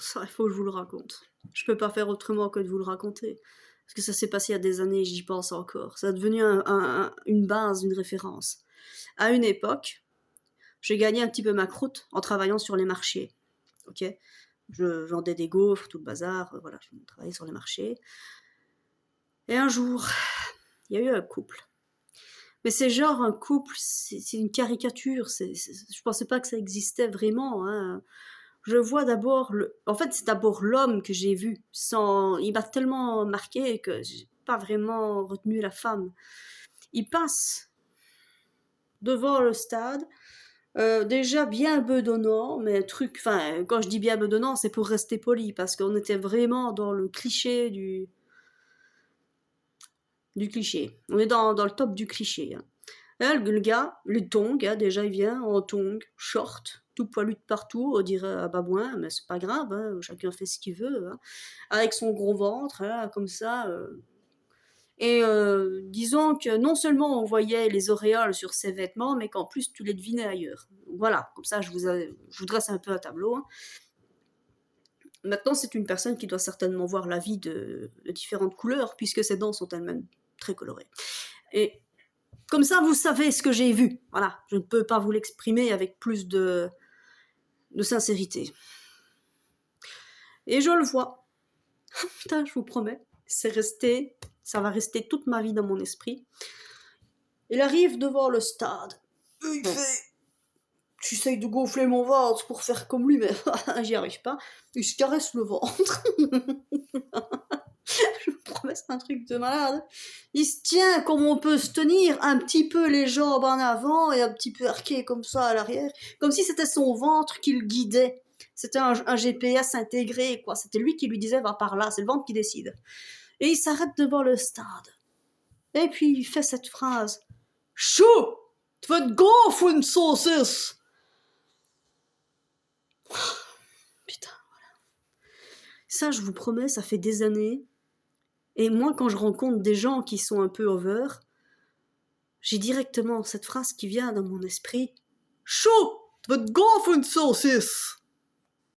Ça, il faut que je vous le raconte. Je peux pas faire autrement que de vous le raconter. Parce que ça s'est passé il y a des années, j'y pense encore. Ça a devenu une base, une référence. À une époque, j'ai gagné un petit peu ma croûte en travaillant sur les marchés. Ok, je vendais des gaufres, tout le bazar, voilà, je travaillais sur les marchés. Et un jour, il y a eu un couple. Mais c'est genre un couple, c'est une caricature. Je pensais pas que ça existait vraiment. Hein. Je vois d'abord en fait, c'est d'abord l'homme que j'ai vu. Il m'a tellement marqué que j'ai pas vraiment retenu la femme. Il passe devant le stade, déjà bien bedonnant, mais truc. Enfin, quand je dis bien bedonnant, c'est pour rester poli, parce qu'on était vraiment dans le cliché du cliché. On est dans le top du cliché. Hein. Hein, le gars, le tong, hein, déjà il vient en tong, short, tout poilu de partout, on dirait un babouin, mais c'est pas grave, hein, chacun fait ce qu'il veut, hein, avec son gros ventre, hein, comme ça. Et disons que non seulement on voyait les auréoles sur ses vêtements, mais qu'en plus tu les devinais ailleurs. Voilà, comme ça je vous dresse un peu un tableau. Hein. Maintenant, c'est une personne qui doit certainement voir la vie de différentes couleurs, puisque ses dents sont elles-mêmes très colorées. Et comme ça, vous savez ce que j'ai vu. Voilà, je ne peux pas vous l'exprimer avec plus de sincérité. Et je le vois. Putain, je vous promets, ça va rester toute ma vie dans mon esprit. Il arrive devant le stade. Il fait... J'essaye de gonfler mon ventre pour faire comme lui, mais j'y arrive pas. Il se caresse le ventre. Je vous promets, c'est un truc de malade. Il se tient comme on peut se tenir, un petit peu les jambes en avant et un petit peu arqué comme ça à l'arrière, comme si c'était son ventre qui le guidait. C'était un GPS intégré, quoi. C'était lui qui lui disait va par là, c'est le ventre qui décide. Et il s'arrête devant le stade. Et puis il fait cette phrase. Chou, tu vas te gonfler une saucisse. Putain, voilà. Ça, je vous promets, ça fait des années. Et moi, quand je rencontre des gens qui sont un peu over, j'ai directement cette phrase qui vient dans mon esprit. Chou, tu vas te gonfler une saucisse.